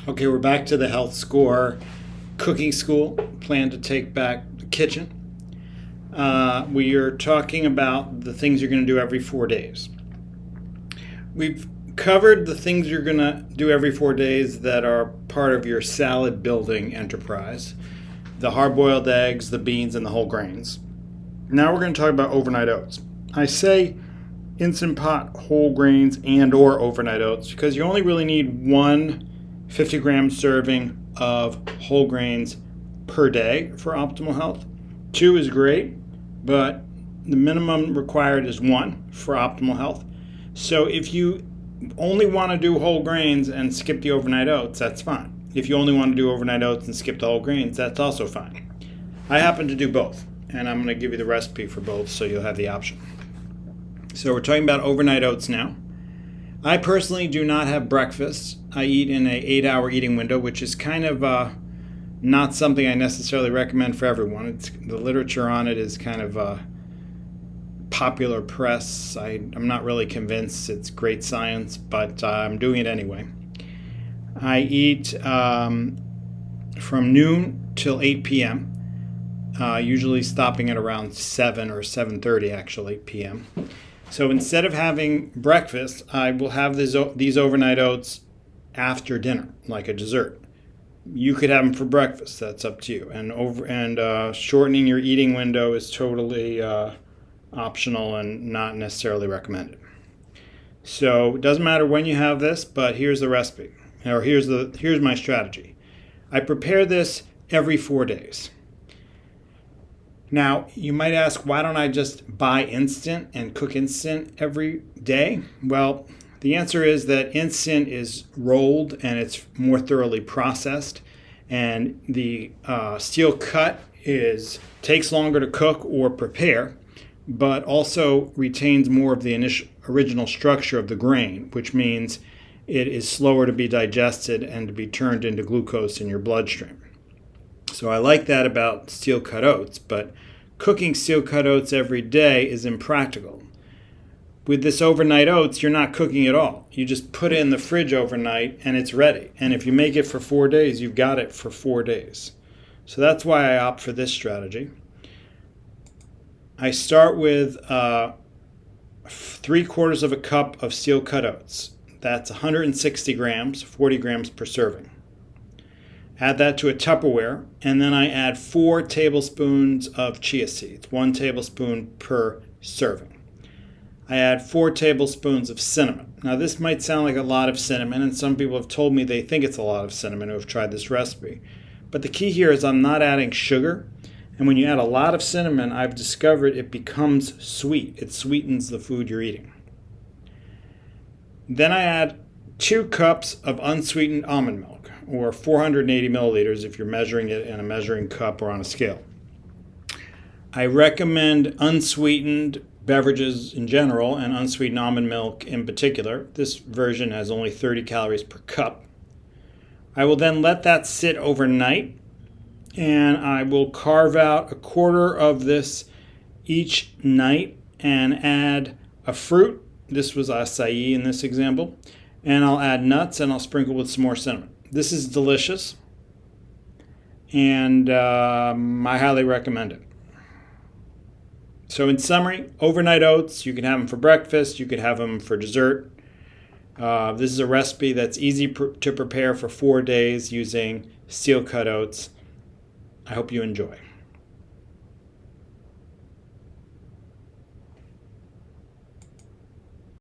Okay, we're back to the health score cooking school. Plan to take back the kitchen. We are talking about the things you're going to do every 4 days. We've covered the things you're going to do every 4 days that are part of your salad building enterprise: the hard-boiled eggs, the beans, and the whole grains. Now we're going to talk about overnight oats. I say Instant Pot whole grains and or overnight oats because you only really need one 50-gram serving of whole grains per day for optimal health. 2 is great, but the minimum required is 1 for optimal health. So if you only want to do whole grains and skip the overnight oats, that's fine. If you only want to do overnight oats and skip the whole grains, that's also fine. I happen to do both, and I'm going to give you the recipe for both so you'll have the option. So we're talking about overnight oats now. I personally do not have breakfast. I eat in an 8-hour eating window, which is kind of not something I necessarily recommend for everyone. The literature on it is kind of popular press. I'm not really convinced it's great science, but I'm doing it anyway. I eat from noon till 8 p.m., usually stopping at around 7 or 7:30 actually p.m. So instead of having breakfast, I will have these overnight oats after dinner, like a dessert. You could have them for breakfast. That's up to you. And shortening your eating window is totally optional and not necessarily recommended. So it doesn't matter when you have this, but here's the recipe, or here's my strategy. I prepare this every 4 days. Now, you might ask, why don't I just buy instant and cook instant every day? Well, the answer is that instant is rolled and it's more thoroughly processed, and the steel cut takes longer to cook or prepare, but also retains more of the original structure of the grain, which means it is slower to be digested and to be turned into glucose in your bloodstream. So I like that about steel cut oats, but cooking steel cut oats every day is impractical. With this overnight oats, you're not cooking at all. You just put it in the fridge overnight and it's ready. And if you make it for 4 days, you've got it for 4 days. So that's why I opt for this strategy. I start with 3/4 of a cup of steel cut oats. That's 160 grams, 40 grams per serving. Add that to a Tupperware, and then I add 4 tablespoons of chia seeds, 1 tablespoon per serving. I add 4 tablespoons of cinnamon. Now this might sound like a lot of cinnamon, and some people have told me they think it's a lot of cinnamon who have tried this recipe. But the key here is I'm not adding sugar, and when you add a lot of cinnamon, I've discovered it becomes sweet. It sweetens the food you're eating. Then I add 2 cups of unsweetened almond milk, or 480 milliliters if you're measuring it in a measuring cup or on a scale. I recommend unsweetened beverages in general and unsweetened almond milk in particular. This version has only 30 calories per cup. I will then let that sit overnight, and I will carve out 1/4 of this each night and add a fruit. This was acai in this example. And I'll add nuts and I'll sprinkle with some more cinnamon. This is delicious, and I highly recommend it. So in summary, overnight oats, you can have them for breakfast, you could have them for dessert. This is a recipe that's easy to prepare for 4 days using steel cut oats. I hope you enjoy.